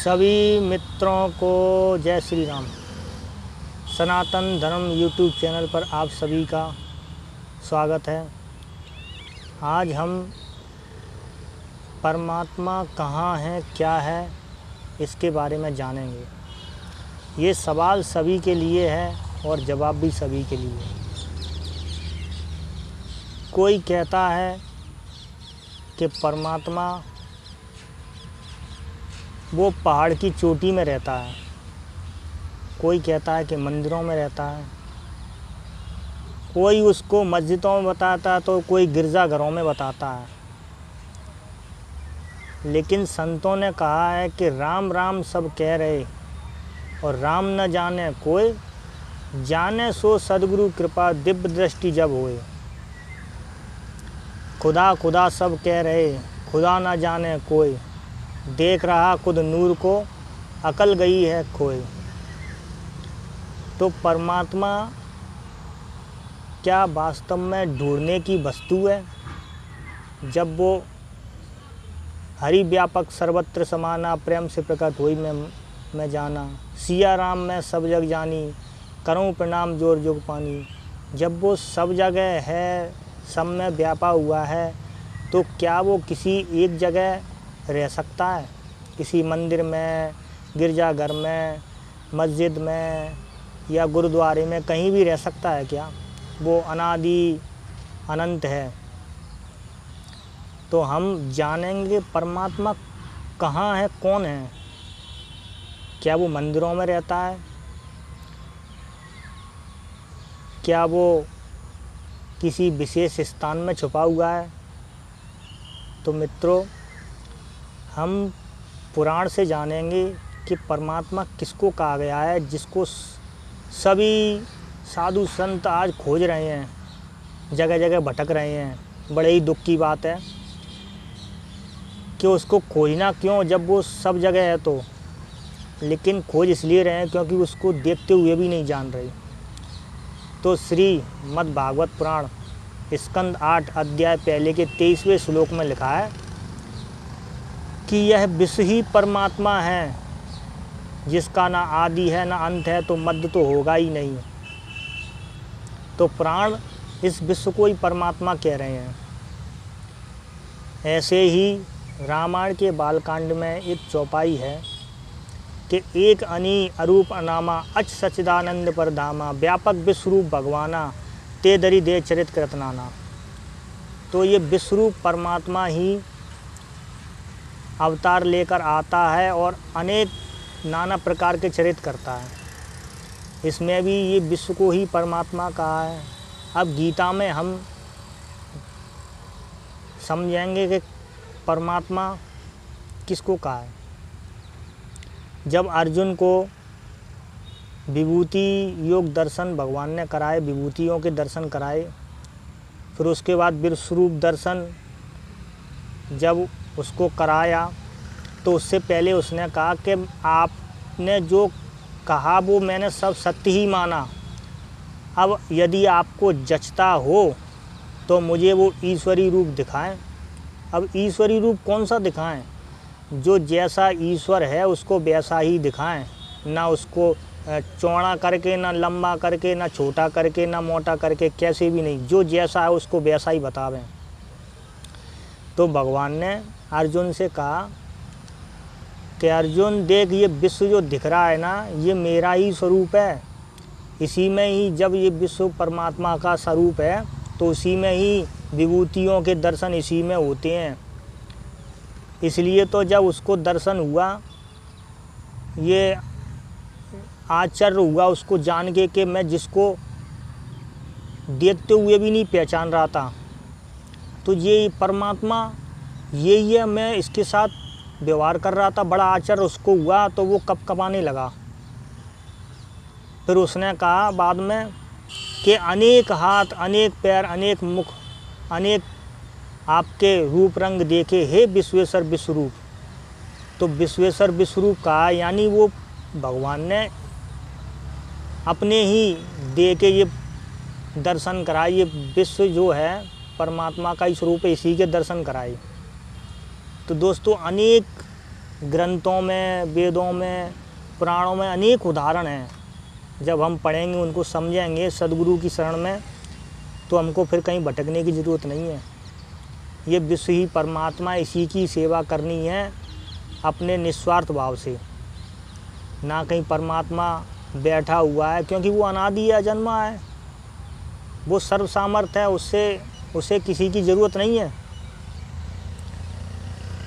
सभी मित्रों को जय श्री राम। सनातन धर्म यूट्यूब चैनल पर आप सभी का स्वागत है। आज हम परमात्मा कहाँ है, क्या है, इसके बारे में जानेंगे। ये सवाल सभी के लिए है और जवाब भी सभी के लिए है। कोई कहता है कि परमात्मा वो पहाड़ की चोटी में रहता है, कोई कहता है कि मंदिरों में रहता है, कोई उसको मस्जिदों में बताता है तो कोई गिरजाघरों में बताता है। लेकिन संतों ने कहा है कि राम राम सब कह रहे और राम न जाने कोई, जाने सो सद्गुरु कृपा दिव्य दृष्टि जब होए। खुदा खुदा सब कह रहे, खुदा न जाने कोई, देख रहा खुद नूर को, अकल गई है खोए। तो परमात्मा क्या वास्तव में ढूंढने की वस्तु है? जब वो हरि व्यापक सर्वत्र समाना, प्रेम से प्रकट हुई मैं जाना, सिया राम मैं सब जग जानी, करूं प्रणाम जोर जोग पानी। जब वो सब जगह है, सब में व्यापा हुआ है, तो क्या वो किसी एक जगह रह सकता है? किसी मंदिर में, गिरजाघर में, मस्जिद में या गुरुद्वारे में कहीं भी रह सकता है क्या? वो अनादि अनंत है। तो हम जानेंगे परमात्मा कहाँ है, कौन है। क्या वो मंदिरों में रहता है? क्या वो किसी विशेष स्थान में छुपा हुआ है? तो मित्रों, हम पुराण से जानेंगे कि परमात्मा किसको कहा गया है, जिसको सभी साधु संत आज खोज रहे हैं, जगह जगह भटक रहे हैं। बड़े ही दुख की बात है कि उसको खोजना क्यों जब वो सब जगह है तो। लेकिन खोज इसलिए रहे हैं क्योंकि उसको देखते हुए भी नहीं जान रहे। तो श्रीमद् भागवत पुराण स्कंद 8 अध्याय पहले के 23वें श्लोक में लिखा है कि यह विश्व ही परमात्मा है, जिसका ना आदि है ना अंत है, तो मध्य तो होगा ही नहीं। तो प्राण इस विश्व को ही परमात्मा कह रहे हैं। ऐसे ही रामायण के बालकांड में एक चौपाई है कि एक अनी अरूप अनामा अच सच्चिदानंद पर धामा, व्यापक विश्वरूप भगवाना, ते दरि दे चरित कृतनाना। तो ये विश्वरूप परमात्मा ही अवतार लेकर आता है और अनेक नाना प्रकार के चरित्र करता है। इसमें भी ये विश्व को ही परमात्मा कहा है। अब गीता में हम समझेंगे कि परमात्मा किसको कहा है। जब अर्जुन को विभूति योग दर्शन भगवान ने कराए, विभूतियों के दर्शन कराए, फिर उसके बाद विश्वरूप दर्शन जब उसको कराया तो उससे पहले उसने कहा कि आपने जो कहा वो मैंने सब सत्य ही माना। अब यदि आपको जचता हो तो मुझे वो ईश्वरी रूप दिखाएं। अब ईश्वरी रूप कौन सा दिखाएं? जो जैसा ईश्वर है उसको वैसा ही दिखाएं, ना उसको चौड़ा करके, ना लंबा करके, ना छोटा करके, ना मोटा करके, कैसे भी नहीं। जो जैसा है उसको वैसा ही बतावें। तो भगवान ने अर्जुन से कहा कि अर्जुन देख, ये विश्व जो दिख रहा है ना, ये मेरा ही स्वरूप है। इसी में ही, जब ये विश्व परमात्मा का स्वरूप है तो उसी में ही विभूतियों के दर्शन इसी में होते हैं। इसलिए तो जब उसको दर्शन हुआ, ये आश्चर्य हुआ उसको जान के कि मैं जिसको देखते हुए भी नहीं पहचान रहा था, तो ये परमात्मा यही है, मैं इसके साथ व्यवहार कर रहा था। बड़ा आश्चर्य उसको हुआ, तो वो कँपकँपाने लगा। फिर उसने कहा बाद में कि अनेक हाथ, अनेक पैर, अनेक मुख, अनेक आपके रूप रंग देखे, हे विश्वेश्वर विश्वरूप। तो विश्वेश्वर विश्वरूप कहा, यानी वो भगवान ने अपने ही दे के ये दर्शन कराए। ये विश्व जो है परमात्मा का ही स्वरूप है, इसी के दर्शन कराए। तो दोस्तों, अनेक ग्रंथों में, वेदों में, पुराणों में अनेक उदाहरण हैं। जब हम पढ़ेंगे, उनको समझेंगे सद्गुरु की शरण में, तो हमको फिर कहीं भटकने की ज़रूरत नहीं है। ये विश्व ही परमात्मा, इसी की सेवा करनी है अपने निस्वार्थ भाव से। ना कहीं परमात्मा बैठा हुआ है, क्योंकि वो अनादि है, अजन्मा है, वो सर्वसामर्थ है, उसे किसी की ज़रूरत नहीं है।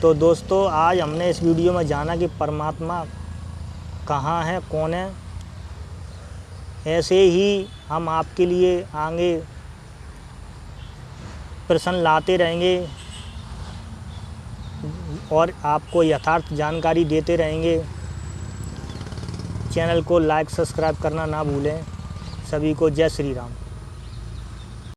तो दोस्तों, आज हमने इस वीडियो में जाना कि परमात्मा कहाँ है, कौन है। ऐसे ही हम आपके लिए आगे प्रश्न लाते रहेंगे और आपको यथार्थ जानकारी देते रहेंगे। चैनल को लाइक, सब्सक्राइब करना ना भूलें। सभी को जय श्री राम।